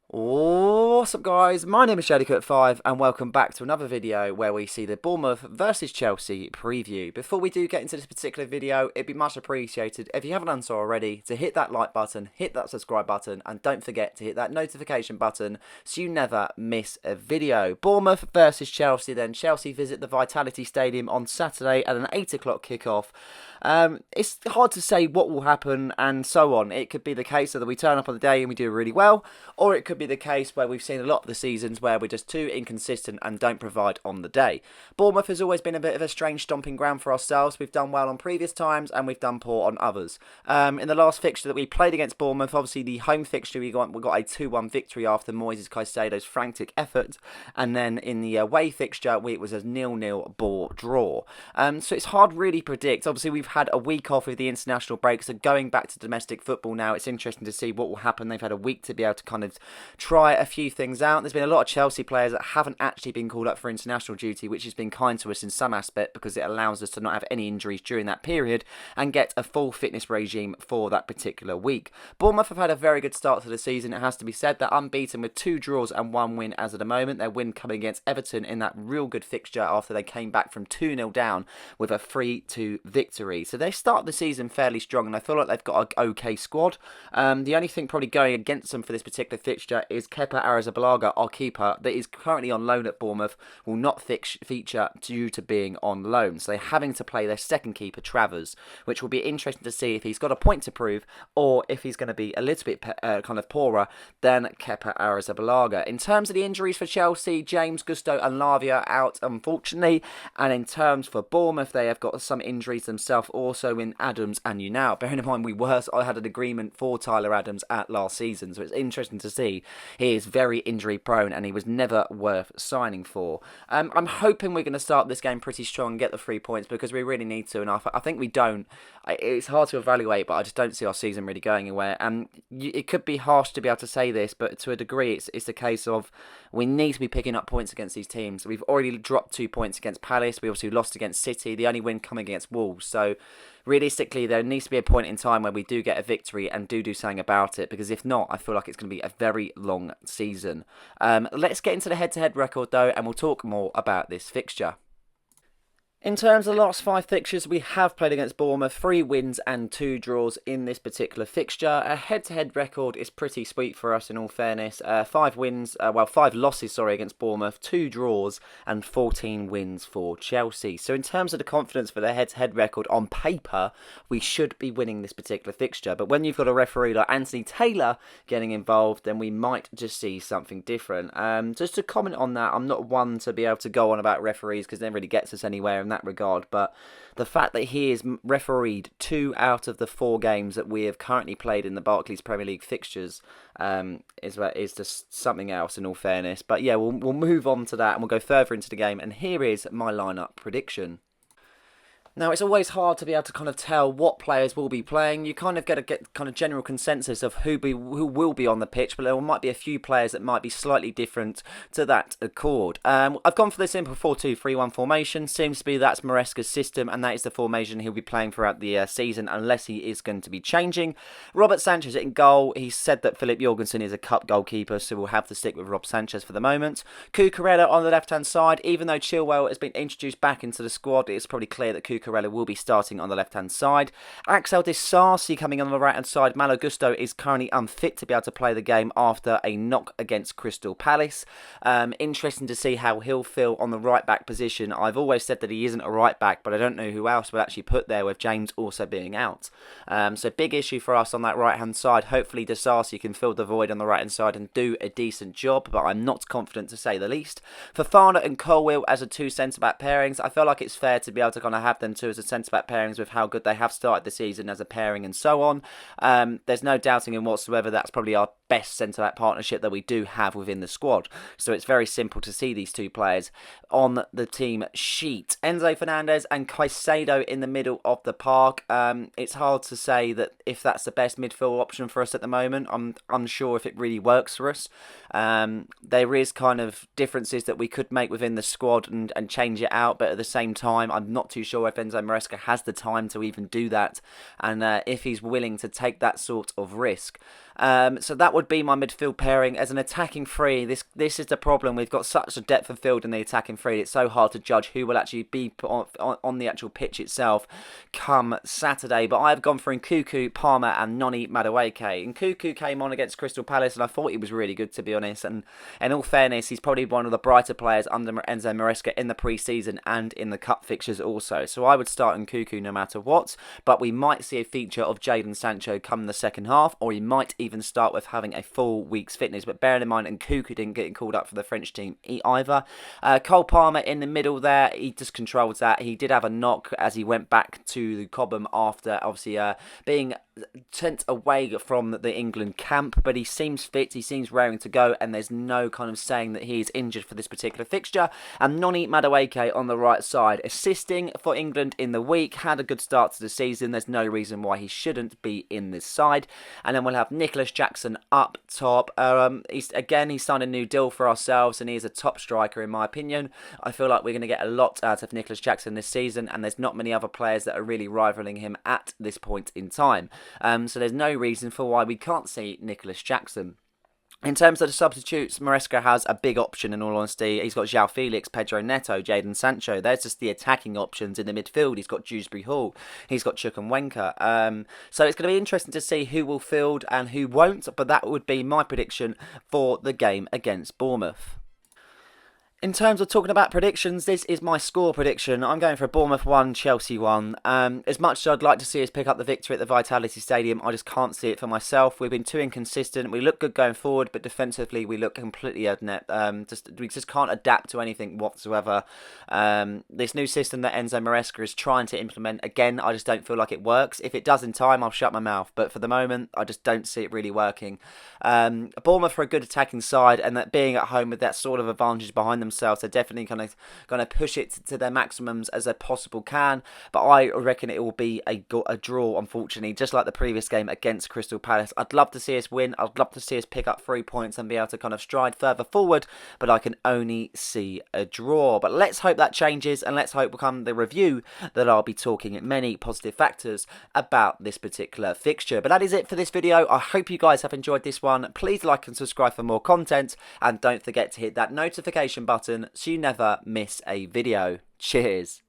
What's up guys, my name is Jellycut5 and welcome back to another video where we see the Bournemouth versus Chelsea preview. Before we do get into this particular video, it'd be much appreciated if you haven't done so already to hit that like button, hit that subscribe button and don't forget to hit that notification button so you never miss a video. Bournemouth versus Chelsea then. Chelsea visit the Vitality Stadium on Saturday at an 8 o'clock kickoff. It's hard to say what will happen and so on. It could be the case that we turn up on the day and we do really well, or it could be the case where we've seen a lot of the seasons where we're just too inconsistent and don't provide on the day. Bournemouth has always been a bit of a strange stomping ground for ourselves. We've done well on previous times and we've done poor on others. In the last fixture that we played against Bournemouth, obviously the home fixture we got a 2-1 victory after Moises Caicedo's frantic effort, and then in the away fixture it was a 0-0 ball draw. So it's hard really to predict. Obviously we've had a week off with the international break, so going back to domestic football now, it's interesting to see what will happen. They've had a week to be able to kind of try a few things out. There's been a lot of Chelsea players that haven't actually been called up for international duty, which has been kind to us in some aspect because it allows us to not have any injuries during that period and get a full fitness regime for that particular week. Bournemouth have had a very good start to the season, it has to be said. They're unbeaten with 2 draws and 1 win as of the moment. Their win coming against Everton in that real good fixture after they came back from 2-0 down with a 3-2 victory. So they start the season fairly strong and I feel like they've got an okay squad. The only thing probably going against them for this particular fixture is Kepa Arrizabalaga, our keeper, that is currently on loan at Bournemouth, will not feature due to being on loan. So they're having to play their second keeper, Travers, which will be interesting to see if he's got a point to prove or if he's going to be a little bit kind of poorer than Kepa Arrizabalaga. In terms of the injuries for Chelsea, James, Gusto and Lavia out, unfortunately. And in terms for Bournemouth, they have got some injuries themselves also in Adams and Unal. Bearing in mind I had an agreement for Tyler Adams at last season, so it's interesting to see. He is very injury prone and he was never worth signing for. I'm hoping we're going to start this game pretty strong and get the 3 points because we really need to, and I think we don't. It's hard to evaluate, but I just don't see our season really going anywhere. And it could be harsh to be able to say this, but to a degree it's a case of we need to be picking up points against these teams. We've already dropped 2 points against Palace. We obviously lost against City, the only win coming against Wolves. So realistically, there needs to be a point in time where we do get a victory and do something about it, because if not, I feel like it's going to be a very long season. Let's get into the head-to-head record though, and we'll talk more about this fixture. In terms of the last 5 fixtures, we have played against Bournemouth, 3 wins and 2 draws in this particular fixture. A head-to-head record is pretty sweet for us in all fairness. 5 losses against Bournemouth, 2 draws and 14 wins for Chelsea. So in terms of the confidence for the head-to-head record, on paper, we should be winning this particular fixture. But when you've got a referee like Anthony Taylor getting involved, then we might just see something different. Just to comment on that, I'm not one to be able to go on about referees because it never really gets us anywhere in that regard, but the fact that he has refereed 2 out of the 4 games that we have currently played in the Barclays Premier League fixtures is just something else in all fairness. But yeah, we'll move on to that and we'll go further into the game, and here is my lineup prediction. Now, it's always hard to be able to kind of tell what players will be playing. You kind of get kind of general consensus of who will be on the pitch, but there might be a few players that might be slightly different to that accord. I've gone for the simple 4-2-3-1 formation. Seems to be that's Maresca's system, and that is the formation he'll be playing throughout the season, unless he is going to be changing. Robert Sanchez in goal. He said that Philip Jorgensen is a cup goalkeeper, so we'll have to stick with Rob Sanchez for the moment. Cucurella on the left-hand side. Even though Chilwell has been introduced back into the squad, it's probably clear that Cucurella will be starting on the left-hand side. Axel Disasi coming on the right-hand side. Malo Gusto is currently unfit to be able to play the game after a knock against Crystal Palace. Interesting to see how he'll feel on the right-back position. I've always said that he isn't a right-back, but I don't know who else will actually put there with James also being out. So big issue for us on that right-hand side. Hopefully Disasi can fill the void on the right-hand side and do a decent job, but I'm not confident to say the least. Fofana and Colwill as the 2 centre-back pairings. I feel like it's fair to be able to kind of have them 2 as a centre-back pairings with how good they have started the season as a pairing and so on. There's no doubting in whatsoever that's probably our best centre-back partnership that we do have within the squad. So it's very simple to see these two players on the team sheet. Enzo Fernandez and Caicedo in the middle of the park. It's hard to say that if that's the best midfield option for us at the moment. I'm unsure if it really works for us. There is kind of differences that we could make within the squad and change it out, but at the same time, I'm not too sure if Enzo Maresca has the time to even do that, and if he's willing to take that sort of risk. So that would be my midfield pairing. As an attacking three, this is the problem. We've got such a depth of field in the attacking three. It's so hard to judge who will actually be put on the actual pitch itself come Saturday. But I've gone for Nkuku, Palmer and Noni Madueke. Nkuku came on against Crystal Palace and I thought he was really good, to be honest. And in all fairness, he's probably one of the brighter players under Enzo Maresca in the pre-season and in the cup fixtures also. So I would start Nkuku no matter what. But we might see a feature of Jadon Sancho come the second half, or he might even start with having a full week's fitness. But bearing in mind, Nkuku didn't get called up for the French team either. Cole Palmer in the middle there, he just controls that. He did have a knock as he went back to the Cobham after obviously being sent away from the England camp, but he seems fit, he seems raring to go, and there's no kind of saying that he is injured for this particular fixture. And Noni Madueke on the right side, assisting for England in the week, had a good start to the season. There's no reason why he shouldn't be in this side. And then we'll have Nicholas Jackson up top. He signed a new deal for ourselves, and he is a top striker in my opinion. I feel like we're going to get a lot out of Nicholas Jackson this season, and there's not many other players that are really rivaling him at this point in time. So there's no reason for why we can't see Nicholas Jackson. In terms of the substitutes, Maresca has a big option in all honesty. He's got João Felix, Pedro Neto, Jadon Sancho. There's just the attacking options in the midfield. He's got Dewsbury Hall. He's got Chukwuemeka. So it's going to be interesting to see who will field and who won't. But that would be my prediction for the game against Bournemouth. In terms of talking about predictions, this is my score prediction. I'm going for Bournemouth 1, Chelsea 1. As much as I'd like to see us pick up the victory at the Vitality Stadium, I just can't see it for myself. We've been too inconsistent. We look good going forward, but defensively we look completely inept. We just can't adapt to anything whatsoever. This new system that Enzo Maresca is trying to implement, again, I just don't feel like it works. If it does in time, I'll shut my mouth. But for the moment, I just don't see it really working. Bournemouth are a good attacking side, and that being at home with that sort of advantage behind themselves, they're definitely going to push it to their maximums as they possible can. But I reckon it will be a draw, unfortunately, just like the previous game against Crystal Palace. I'd love to see us win. I'd love to see us pick up 3 points and be able to kind of stride further forward, but I can only see a draw. But let's hope that changes, and let's hope come the review that I'll be talking many positive factors about this particular fixture. But that is it for this video. I hope you guys have enjoyed this one. Please like and subscribe for more content, and don't forget to hit that notification button so you never miss a video. Cheers.